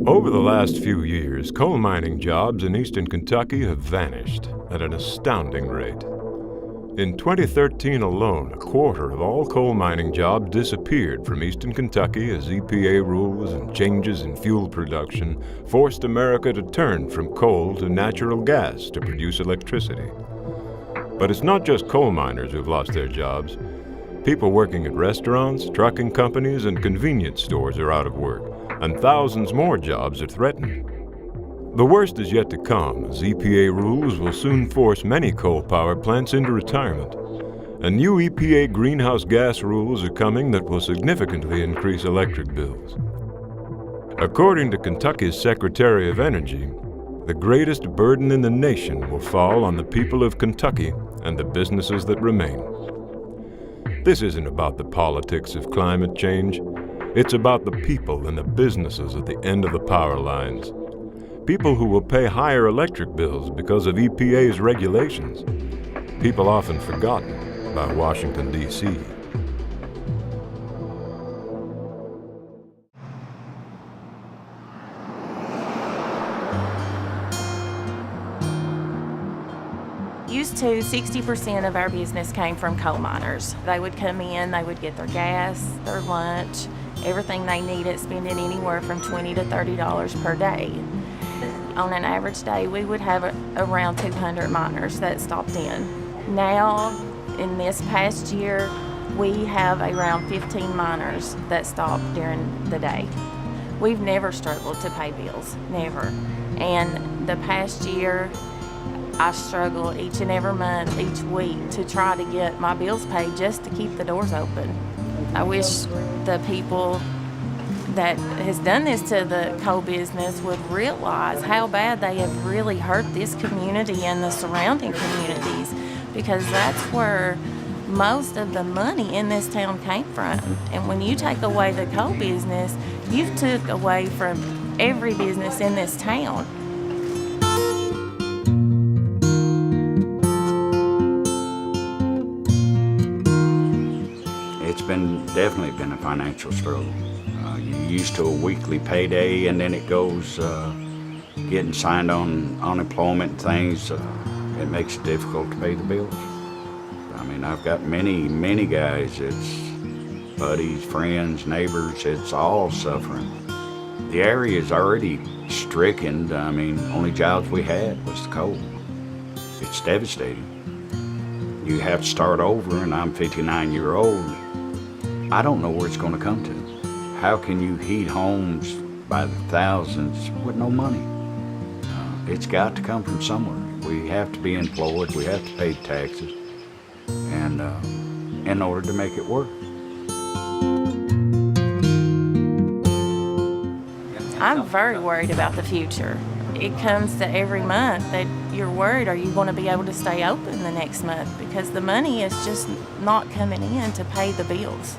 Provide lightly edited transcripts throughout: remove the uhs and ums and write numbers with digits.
Over the last few years, coal mining jobs in eastern Kentucky have vanished at an astounding rate. In 2013 alone, a quarter of all coal mining jobs disappeared from eastern Kentucky as EPA rules and changes in fuel production forced America to turn from coal to natural gas to produce electricity. But it's not just coal miners who've lost their jobs. People working at restaurants, trucking companies, and convenience stores are out of work, and thousands more jobs are threatened. The worst is yet to come, as EPA rules will soon force many coal power plants into retirement. And new EPA greenhouse gas rules are coming that will significantly increase electric bills. According to Kentucky's Secretary of Energy, the greatest burden in the nation will fall on the people of Kentucky and the businesses that remain. This isn't about the politics of climate change. It's about the people and the businesses at the end of the power lines. People who will pay higher electric bills because of EPA's regulations. People often forgotten by Washington, D.C. Used to, 60% of our business came from coal miners. They would come in, they would get their gas, their lunch, everything they needed, spending anywhere from $20 to $30 per day. On an average day, we would have around 200 miners that stopped in. Now, in this past year, we have around 15 miners that stop during the day. We've never struggled to pay bills, never. And the past year, I struggle each and every month, each week, to try to get my bills paid just to keep the doors open. I wish the people that has done this to the coal business would realize how bad they have really hurt this community and the surrounding communities, because that's where most of the money in this town came from. And when you take away the coal business, you've took away from every business in this town. Definitely been a financial struggle. You're used to a weekly payday, and then it goes getting signed on unemployment and things. It makes it difficult to pay the bills. I mean, I've got many guys. It's buddies, friends, neighbors. It's all suffering. The area is already stricken. I mean, only jobs we had was the coal. It's devastating. You have to start over, and I'm 59-year-old. I don't know where it's going to come to. How can you heat homes by the thousands with no money? It's got to come from somewhere. We have to be employed, we have to pay taxes, and in order to make it work. I'm very worried about the future. It comes to every month that you're worried, are you going to be able to stay open the next month? Because the money is just not coming in to pay the bills.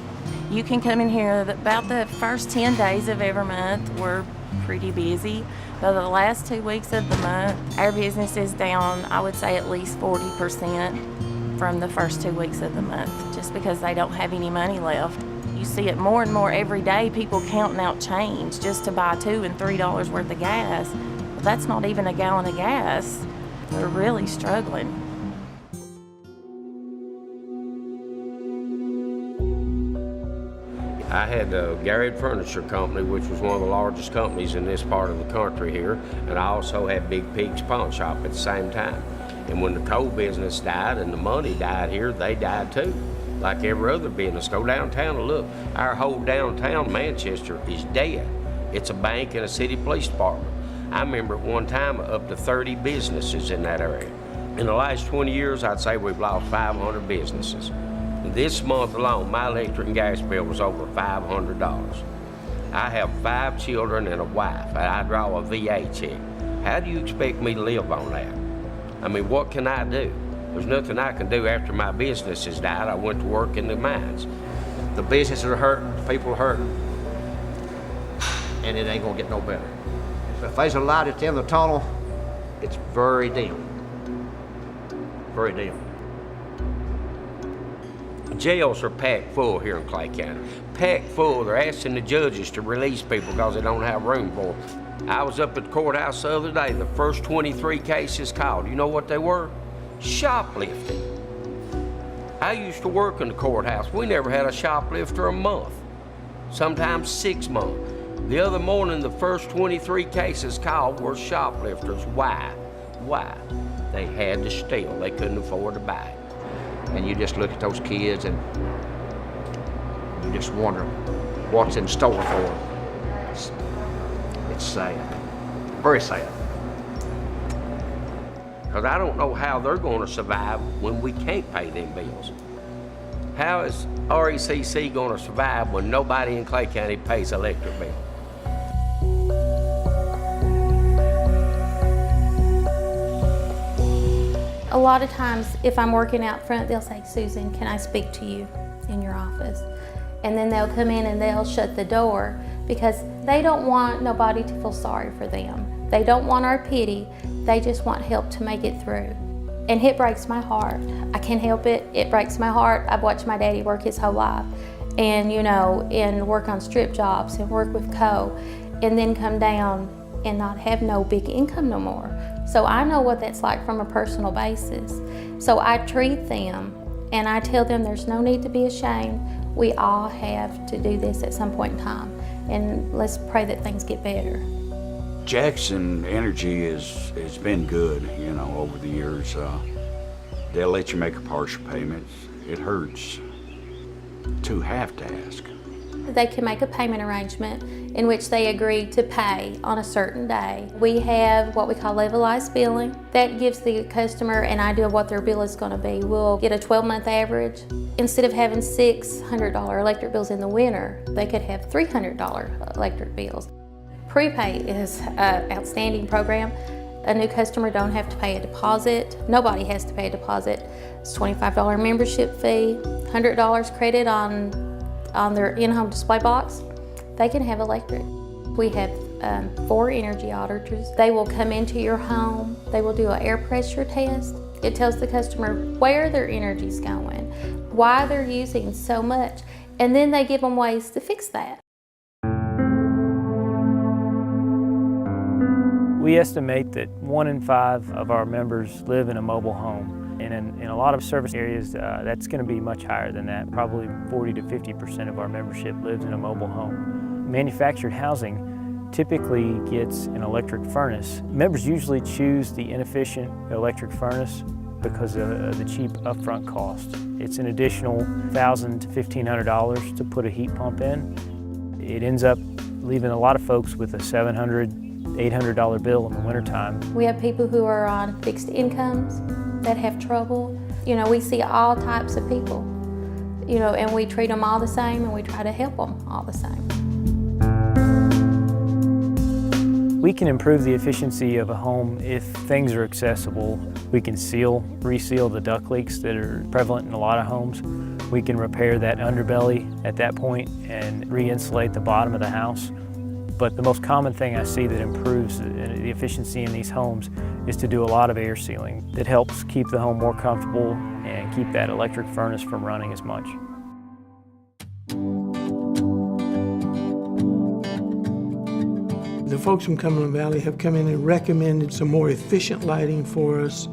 You can come in here, about the first 10 days of every month, we're pretty busy. But the last 2 weeks of the month, our business is down, I would say at least 40% from the first 2 weeks of the month, just because they don't have any money left. You see it more and more every day, people counting out change just to buy $2 and $3 worth of gas. But that's not even a gallon of gas. They're really struggling. I had Garrett Furniture Company, which was one of the largest companies in this part of the country here, and I also had Big Peaks Pawn Shop at the same time. And when the coal business died and the money died here, they died too. Like every other business. Go downtown and look. Our whole downtown Manchester is dead. It's a bank and a city police department. I remember at one time up to 30 businesses in that area. In the last 20 years, I'd say we've lost 500 businesses. This month alone, my electric and gas bill was over $500. I have 5 children and a wife, and I draw a VA check. How do you expect me to live on that? I mean, what can I do? There's nothing I can do after my business has died. I went to work in the mines. The businesses are hurting, the people are hurting, and it ain't gonna get no better. If there's a light at the end of the tunnel, it's very dim. Very dim. Jails are packed full here in Clay County. Packed full. They're asking the judges to release people because they don't have room for them. I was up at the courthouse the other day. The first 23 cases called. You know what they were? Shoplifting. I used to work in the courthouse. We never had a shoplifter a month, sometimes 6 months. The other morning, the first 23 cases called were shoplifters. Why? Why? They had to steal. They couldn't afford to buy. And you just look at those kids and you just wonder what's in store for them. It's sad, very sad. Because I don't know how they're going to survive when we can't pay them bills. How is RECC going to survive when nobody in Clay County pays electric bill? A lot of times, if I'm working out front, they'll say, "Susan, can I speak to you in your office?" And then they'll come in and they'll shut the door because they don't want nobody to feel sorry for them. They don't want our pity. They just want help to make it through. And it breaks my heart. I can't help it. It breaks my heart. I've watched my daddy work his whole life and, and work on strip jobs and work with co, and then come down and not have no big income no more. So I know what that's like from a personal basis. So I treat them and I tell them there's no need to be ashamed. We all have to do this at some point in time, and let's pray that things get better. Jackson Energy has been good, over the years. They'll let you make a partial payment. It hurts to have to ask. They can make a payment arrangement in which they agree to pay on a certain day. We have what we call levelized billing. That gives the customer an idea of what their bill is going to be. We'll get a 12-month average. Instead of having $600 electric bills in the winter, they could have $300 electric bills. Prepay is an outstanding program. A new customer don't have to pay a deposit. Nobody has to pay a deposit. It's a $25 membership fee, $100 credit on their in-home display box. They can have electric. We have 4 energy auditors. They will come into your home. They will do an air pressure test. It tells the customer where their energy's going, why they're using so much, and then they give them ways to fix that. We estimate that 1 in 5 of our members live in a mobile home. And in a lot of service areas, that's going to be much higher than that. Probably 40 to 50% of our membership lives in a mobile home. Manufactured housing typically gets an electric furnace. Members usually choose the inefficient electric furnace because of the cheap upfront cost. It's an additional $1,000 to $1,500 to put a heat pump in. It ends up leaving a lot of folks with a $700, $800 bill in the wintertime. We have people who are on fixed incomes that have trouble. We see all types of people, and we treat them all the same, and we try to help them all the same. We can improve the efficiency of a home if things are accessible. We can reseal the duct leaks that are prevalent in a lot of homes. We can repair that underbelly at that point and re-insulate the bottom of the house. But the most common thing I see that improves the efficiency in these homes is to do a lot of air sealing that helps keep the home more comfortable and keep that electric furnace from running as much. The folks from Cumberland Valley have come in and recommended some more efficient lighting for us.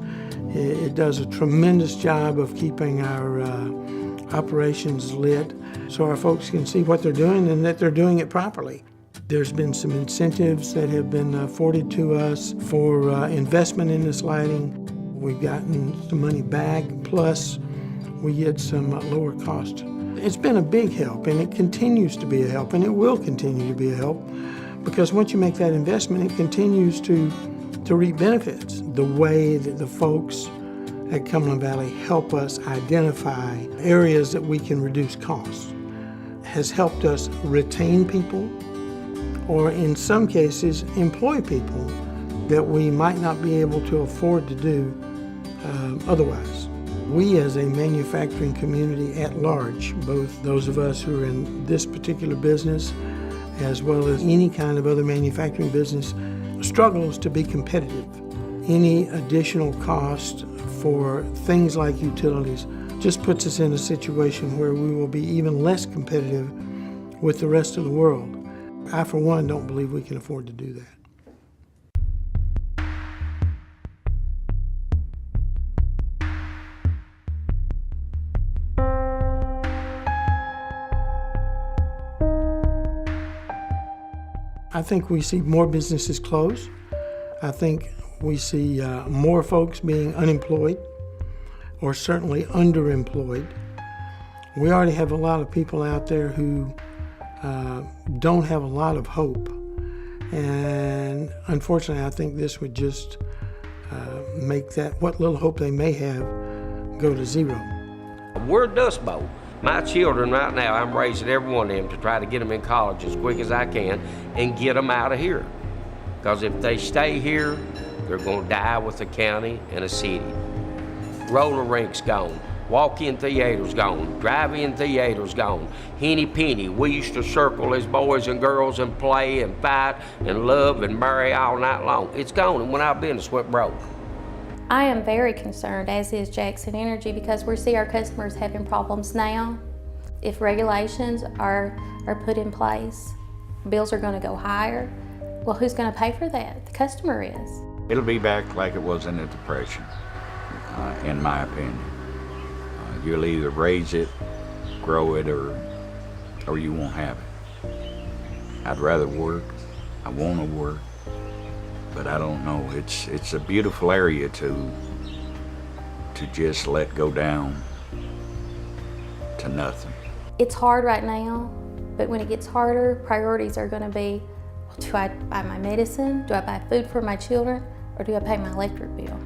It does a tremendous job of keeping our operations lit so our folks can see what they're doing and that they're doing it properly. There's been some incentives that have been afforded to us for investment in this lighting. We've gotten some money back, plus we get some lower cost. It's been a big help, and it continues to be a help, and it will continue to be a help, because once you make that investment, it continues to reap benefits. The way that the folks at Cumberland Valley help us identify areas that we can reduce costs has helped us retain people, or in some cases, employ people that we might not be able to afford to do otherwise. We as a manufacturing community at large, both those of us who are in this particular business as well as any kind of other manufacturing business, struggles to be competitive. Any additional cost for things like utilities just puts us in a situation where we will be even less competitive with the rest of the world. I, for one, don't believe we can afford to do that. I think we see more businesses close. I think we see more folks being unemployed or certainly underemployed. We already have a lot of people out there who don't have a lot of hope. And unfortunately, I think this would just make that, what little hope they may have, go to zero. We're a dust bowl. My children right now, I'm raising every one of them to try to get them in college as quick as I can and get them out of here. Because if they stay here, they're going to die with the county and a city. Roller rinks gone. Walk-in theaters gone. Drive-in theaters gone. Henny penny. We used to circle as boys and girls and play and fight and love and marry all night long. It's gone, and when our business went broke. I am very concerned, as is Jackson Energy, because we see our customers having problems now. If regulations are put in place, bills are going to go higher. Well, who's going to pay for that? The customer is. It'll be back like it was in the Depression, in my opinion. You'll either raise it, grow it, or you won't have it. I'd rather work. I want to work. But I don't know, it's a beautiful area to just let go down to nothing. It's hard right now, but when it gets harder, priorities are going to be, do I buy my medicine, do I buy food for my children, or do I pay my electric bill?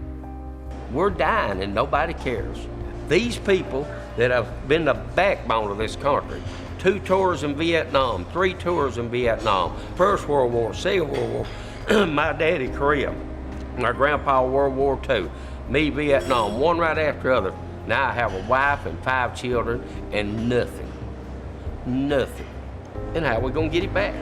We're dying and nobody cares. These people that have been the backbone of this country, 2 tours in Vietnam, 3 tours in Vietnam, First World War, Second World War, my daddy, Korea, my grandpa, World War II, me, Vietnam, one right after the other. Now I have a wife and 5 children and nothing. Nothing. And how are we gonna get it back?